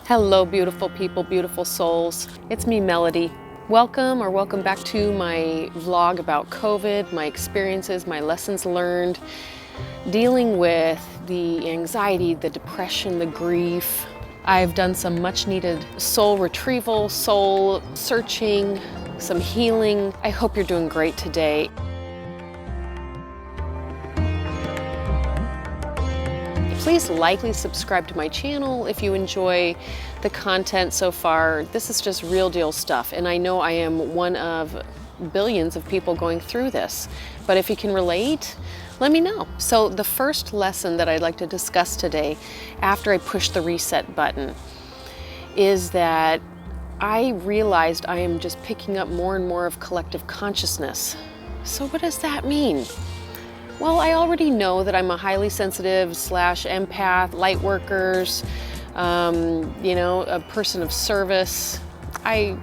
Hello, beautiful people, beautiful souls. It's me, Melody. Welcome back to my vlog about COVID, my experiences, my lessons learned, dealing with the anxiety, the depression, the grief. I've done some much needed soul retrieval, soul searching, some healing. I hope you're doing great today. Please likely subscribe to my channel if you enjoy the content so far. This is just real deal stuff, and I know I am one of billions of people going through this. But if you can relate, let me know. So the first lesson that I'd like to discuss today, after I push the reset button, is that I realized I am just picking up more and more of collective consciousness. So what does that mean? Well, I already know that I'm a highly sensitive / empath, light workers, a person of service. I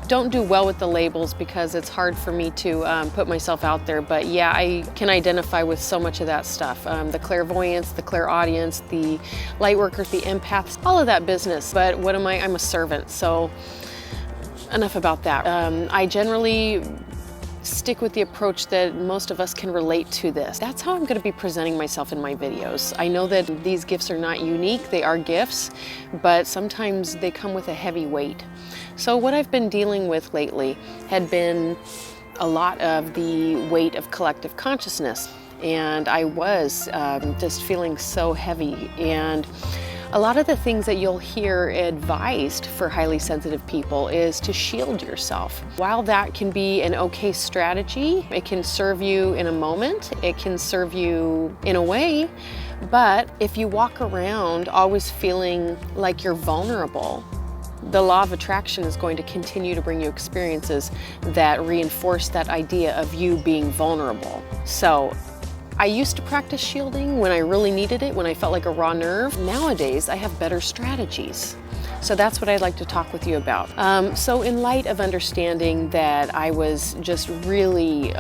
don't do well with the labels because it's hard for me to put myself out there, but yeah, I can identify with so much of that stuff. The clairvoyance, the clairaudience, the light workers, the empaths, all of that business. But what am I? I'm a servant, so enough about that. I generally stick with the approach that most of us can relate to this. That's how I'm going to be presenting myself in my videos. I know that these gifts are not unique, they are gifts, but sometimes they come with a heavy weight. So what I've been dealing with lately had been a lot of the weight of collective consciousness, and I was just feeling so heavy. And a lot of the things that you'll hear advised for highly sensitive people is to shield yourself. While that can be an okay strategy, it can serve you in a moment, it can serve you in a way, but if you walk around always feeling like you're vulnerable, the law of attraction is going to continue to bring you experiences that reinforce that idea of you being vulnerable. So I used to practice shielding when I really needed it, when I felt like a raw nerve. Nowadays, I have better strategies. So that's what I'd like to talk with you about. So in light of understanding that I was just really,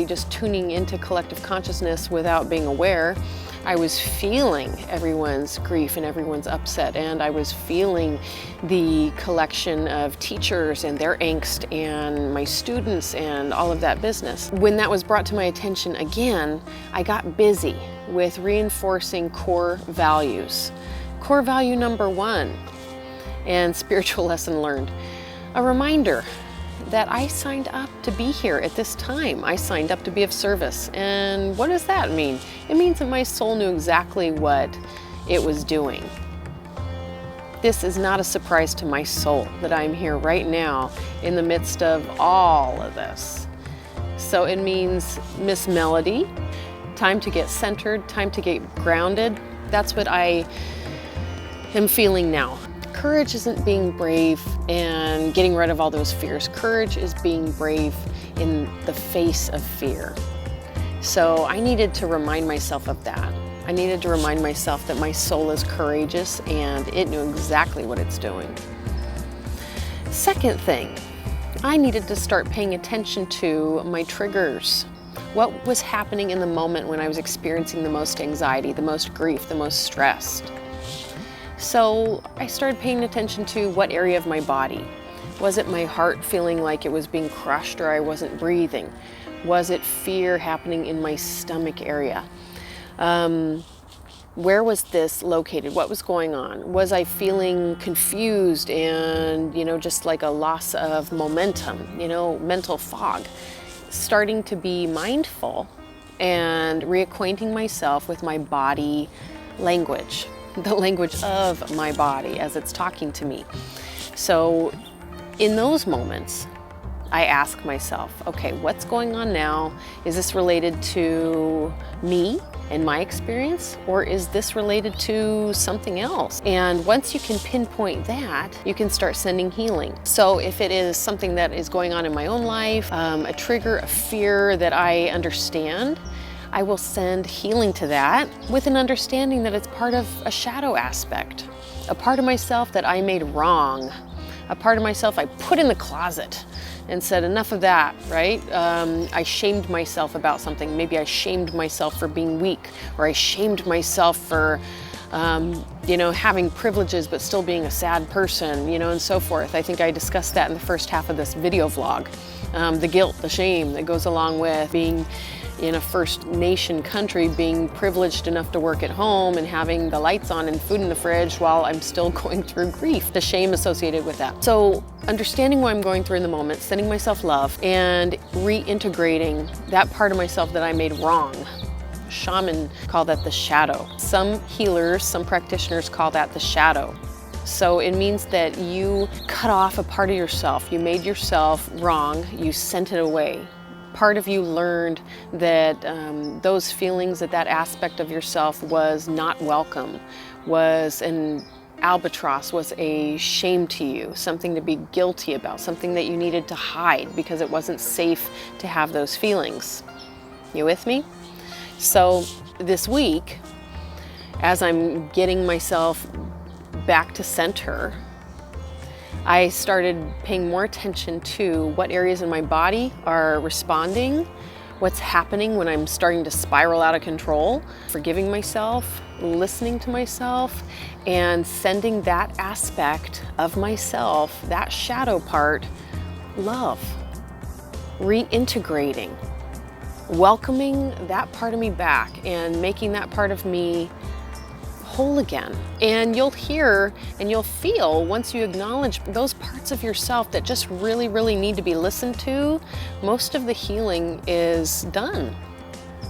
just tuning into collective consciousness without being aware, I was feeling everyone's grief and everyone's upset, and I was feeling the collection of teachers and their angst and my students and all of that business. When that was brought to my attention again, I got busy with reinforcing core values. Core value number 1, and spiritual lesson learned. A reminder that I signed up to be here at this time. I signed up to be of service. And what does that mean? It means that my soul knew exactly what it was doing. This is not a surprise to my soul that I'm here right now in the midst of all of this. So it means, Miss Melody, time to get centered, time to get grounded. That's what I am feeling now. Courage isn't being brave and getting rid of all those fears. Courage is being brave in the face of fear. So I needed to remind myself of that. I needed to remind myself that my soul is courageous and it knew exactly what it's doing. Second thing, I needed to start paying attention to my triggers. What was happening in the moment when I was experiencing the most anxiety, the most grief, the most stressed? So I started paying attention to what area of my body. Was it my heart feeling like it was being crushed or I wasn't breathing? Was it fear happening in my stomach area? Where was this located? What was going on? Was I feeling confused and, just like a loss of momentum, mental fog? Starting to be mindful and reacquainting myself with my body language. The language of my body as it's talking to me. So in those moments, I ask myself, okay, what's going on now? Is this related to me and my experience, or is this related to something else? And once you can pinpoint that, you can start sending healing. So if it is something that is going on in my own life, a trigger, a fear that I understand, I will send healing to that with an understanding that it's part of a shadow aspect, a part of myself that I made wrong, a part of myself I put in the closet and said, enough of that, right? I shamed myself about something. Maybe I shamed myself for being weak, or I shamed myself for having privileges but still being a sad person, and so forth. I think I discussed that in the first half of this video vlog. The guilt, the shame that goes along with being in a First Nation country, being privileged enough to work at home and having the lights on and food in the fridge while I'm still going through grief, the shame associated with that. So understanding what I'm going through in the moment, sending myself love, and reintegrating that part of myself that I made wrong. Shaman call that the shadow. Some healers, some practitioners call that the shadow. So it means that you cut off a part of yourself. You made yourself wrong, you sent it away. Part of you learned that those feelings, that aspect of yourself was not welcome, was an albatross, was a shame to you, something to be guilty about, something that you needed to hide because it wasn't safe to have those feelings. You with me? So this week, as I'm getting myself back to center, I started paying more attention to what areas in my body are responding, what's happening when I'm starting to spiral out of control, forgiving myself, listening to myself, and sending that aspect of myself, that shadow part, love, reintegrating, welcoming that part of me back and making that part of me whole again. And you'll hear and you'll feel, once you acknowledge those parts of yourself that just really, really need to be listened to, most of the healing is done.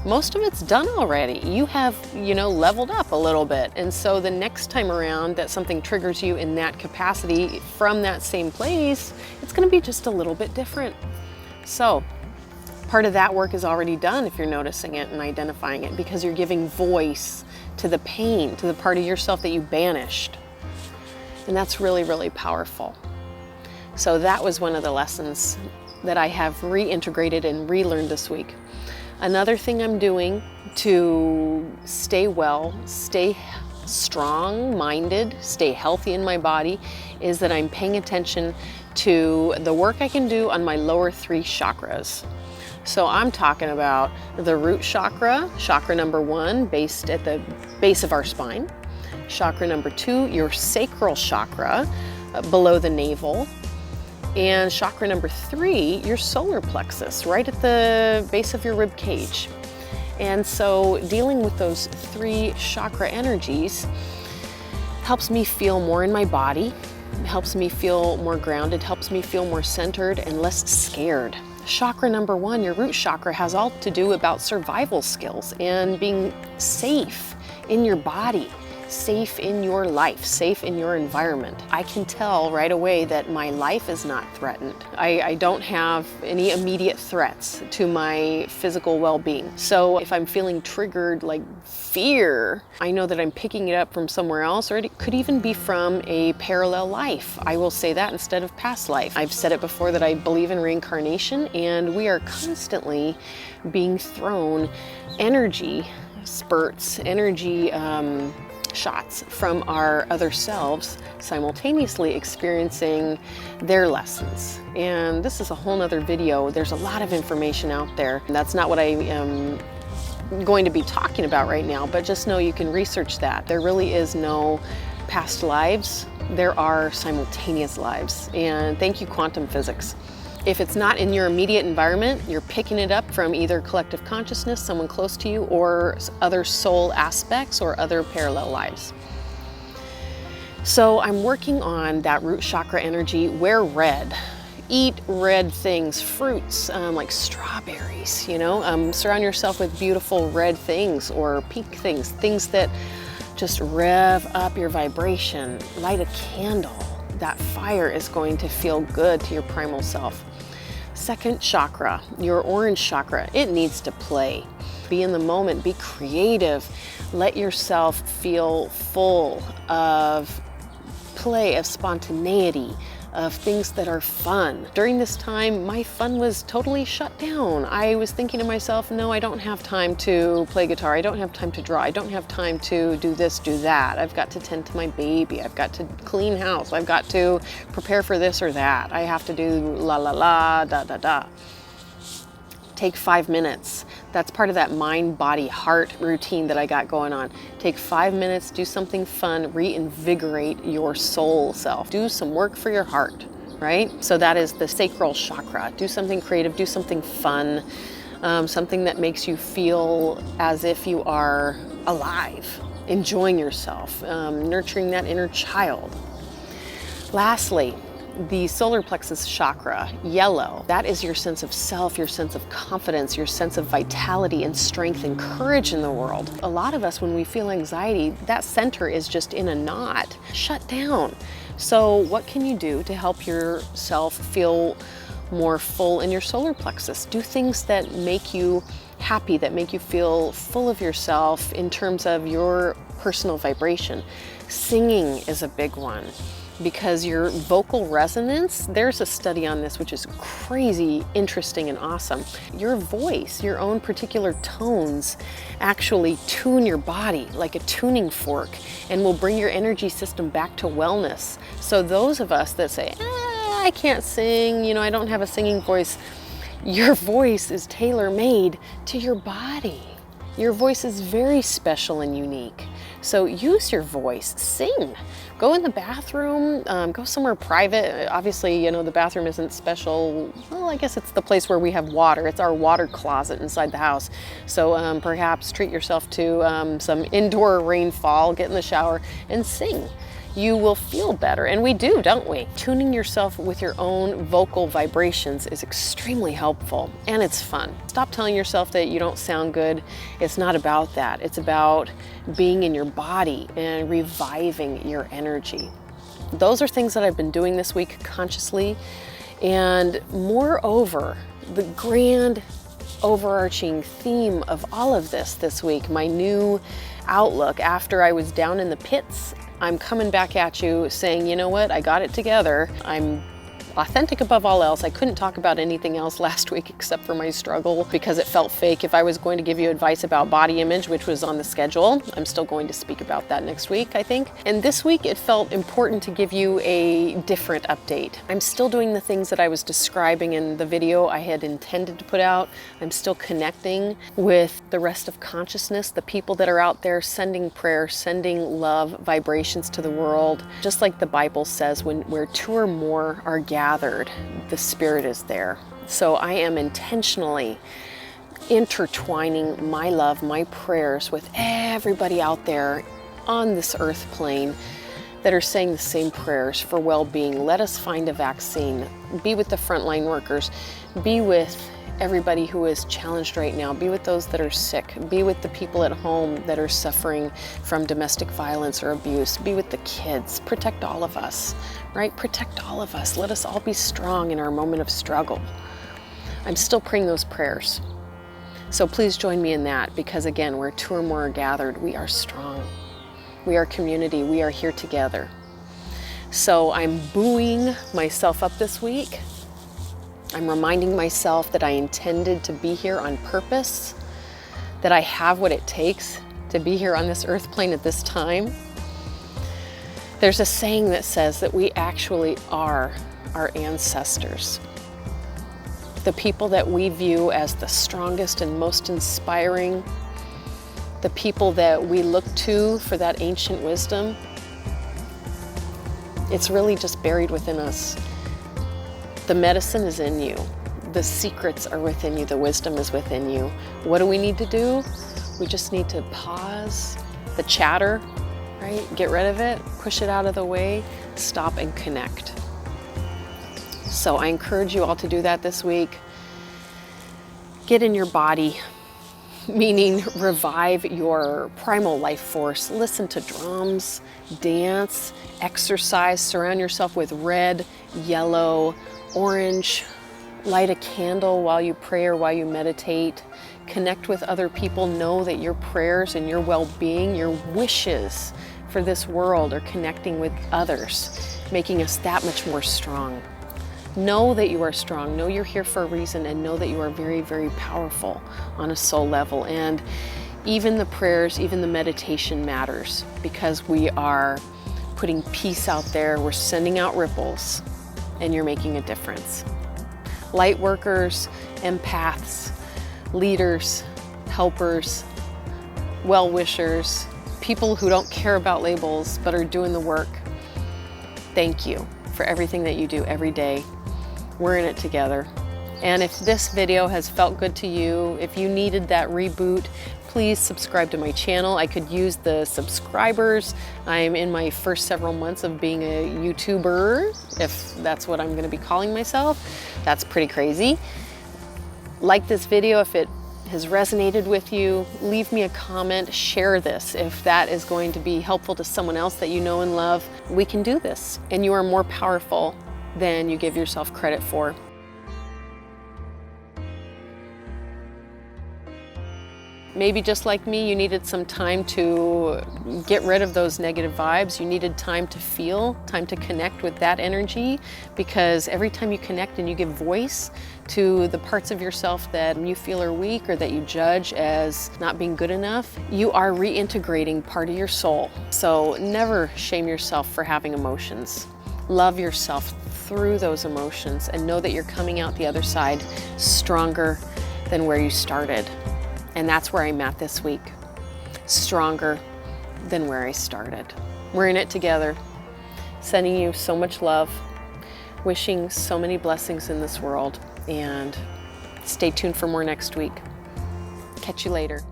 Most of it's done already. You have, leveled up a little bit. And so the next time around that something triggers you in that capacity from that same place, it's going to be just a little bit different. So part of that work is already done if you're noticing it and identifying it, because you're giving voice to the pain, to the part of yourself that you banished. And that's really, really powerful. So that was one of the lessons that I have reintegrated and relearned this week. Another thing I'm doing to stay well, stay strong-minded, stay healthy in my body, is that I'm paying attention to the work I can do on my lower 3 chakras. So I'm talking about the root chakra, chakra number 1, based at the base of our spine. Chakra number 2, your sacral chakra, below the navel. And chakra number 3, your solar plexus, right at the base of your rib cage. And so dealing with those 3 chakra energies helps me feel more in my body, helps me feel more grounded, helps me feel more centered and less scared. Chakra number 1, your root chakra, has all to do about survival skills and being safe in your body, safe in your life, safe in your environment. I can tell right away that my life is not threatened. I don't have any immediate threats to my physical well-being. So if I'm feeling triggered like fear, I know that I'm picking it up from somewhere else, or it could even be from a parallel life. I will say that instead of past life. I've said it before that I believe in reincarnation, and we are constantly being thrown energy spurts, energy shots from our other selves, simultaneously experiencing their lessons. And this is a whole nother video. There's a lot of information out there. That's not what I am going to be talking about right now, but just know you can research that. There really is no past lives. There are simultaneous lives. And thank you, quantum physics. If it's not in your immediate environment, you're picking it up from either collective consciousness, someone close to you, or other soul aspects or other parallel lives. So I'm working on that root chakra energy. Wear red. Eat red things, fruits, like strawberries, surround yourself with beautiful red things or pink things, things that just rev up your vibration. Light a candle. That fire is going to feel good to your primal self. Second chakra, your orange chakra, it needs to play. Be in the moment, be creative. Let yourself feel full of play, of spontaneity, of things that are fun. During this time, my fun was totally shut down. I was thinking to myself, no, I don't have time to play guitar. I don't have time to draw. I don't have time to do this, do that. I've got to tend to my baby. I've got to clean house. I've got to prepare for this or that. I have to do la la la, da da da. Take 5 minutes. That's part of that mind, body, heart routine that I got going on. Take 5 minutes, do something fun, reinvigorate your soul self. Do some work for your heart, right? So that is the sacral chakra. Do something creative, do something fun, something that makes you feel as if you are alive, enjoying yourself, nurturing that inner child. Lastly, the solar plexus chakra, yellow, that is your sense of self, your sense of confidence, your sense of vitality and strength and courage in the world. A lot of us, when we feel anxiety, that center is just in a knot, shut down. So what can you do to help yourself feel more full in your solar plexus? Do things that make you happy, that make you feel full of yourself in terms of your personal vibration. Singing is a big one, because your vocal resonance, there's a study on this which is crazy interesting and awesome. Your voice, your own particular tones actually tune your body like a tuning fork and will bring your energy system back to wellness. So those of us that say, I can't sing, I don't have a singing voice, your voice is tailor-made to your body. Your voice is very special and unique. So use your voice, sing. Go in the bathroom, go somewhere private. Obviously, the bathroom isn't special. Well, I guess it's the place where we have water. It's our water closet inside the house. So perhaps treat yourself to some indoor rainfall, get in the shower and sing. You will feel better, and we do, don't we? Tuning yourself with your own vocal vibrations is extremely helpful, and it's fun. Stop telling yourself that you don't sound good. It's not about that. It's about being in your body and reviving your energy. Those are things that I've been doing this week consciously, and moreover, the grand overarching theme of all of this week, my new outlook after I was down in the pits, I'm coming back at you saying, you know what, I got it together. I'm authentic above all else. I couldn't talk about anything else last week except for my struggle because it felt fake. If I was going to give you advice about body image, which was on the schedule, I'm still going to speak about that next week, I think. And this week it felt important to give you a different update. I'm still doing the things that I was describing in the video I had intended to put out. I'm still connecting with the rest of consciousness, the people that are out there sending prayer, sending love, vibrations to the world. Just like the Bible says, where two or more are gathered, the Spirit is there. So I am intentionally intertwining my love, my prayers with everybody out there on this earth plane that are saying the same prayers for well-being. Let us find a vaccine. Be with the frontline workers. Be with everybody who is challenged right now. Be with those that are sick. Be with the people at home that are suffering from domestic violence or abuse. Be with the kids. Protect all of us, right? Protect all of us. Let us all be strong in our moment of struggle. I'm still praying those prayers. So please join me in that, because again, where two or more are gathered, we are strong. We are community. We are here together. So I'm buoying myself up this week. I'm reminding myself that I intended to be here on purpose, that I have what it takes to be here on this earth plane at this time. There's a saying that says that we actually are our ancestors. The people that we view as the strongest and most inspiring, the people that we look to for that ancient wisdom, it's really just buried within us. The medicine is in you. The secrets are within you. The wisdom is within you. What do we need to do? We just need to pause the chatter, right? Get rid of it, push it out of the way, stop and connect. So I encourage you all to do that this week. Get in your body, meaning revive your primal life force. Listen to drums, dance, exercise, surround yourself with red, yellow, orange, light a candle while you pray or while you meditate. Connect with other people. Know that your prayers and your well-being, your wishes for this world are connecting with others, making us that much more strong. Know that you are strong. Know you're here for a reason, and know that you are very, very powerful on a soul level. And even the prayers, even the meditation matters, because we are putting peace out there. We're sending out ripples, and you're making a difference. Light workers, empaths, leaders, helpers, well-wishers, people who don't care about labels but are doing the work. Thank you for everything that you do every day. We're in it together. And if this video has felt good to you, if you needed that reboot, please subscribe to my channel. I could use the subscribers. I'm in my first several months of being a YouTuber, if that's what I'm going to be calling myself. That's pretty crazy. Like this video if it has resonated with you. Leave me a comment, share this if that is going to be helpful to someone else that you know and love. We can do this, and you are more powerful than you give yourself credit for. Maybe just like me, you needed some time to get rid of those negative vibes. You needed time to feel, time to connect with that energy, because every time you connect and you give voice to the parts of yourself that you feel are weak or that you judge as not being good enough, you are reintegrating part of your soul. So never shame yourself for having emotions. Love yourself through those emotions and know that you're coming out the other side stronger than where you started. And that's where I'm at this week, stronger than where I started. We're in it together, sending you so much love, wishing so many blessings in this world, and stay tuned for more next week. Catch you later.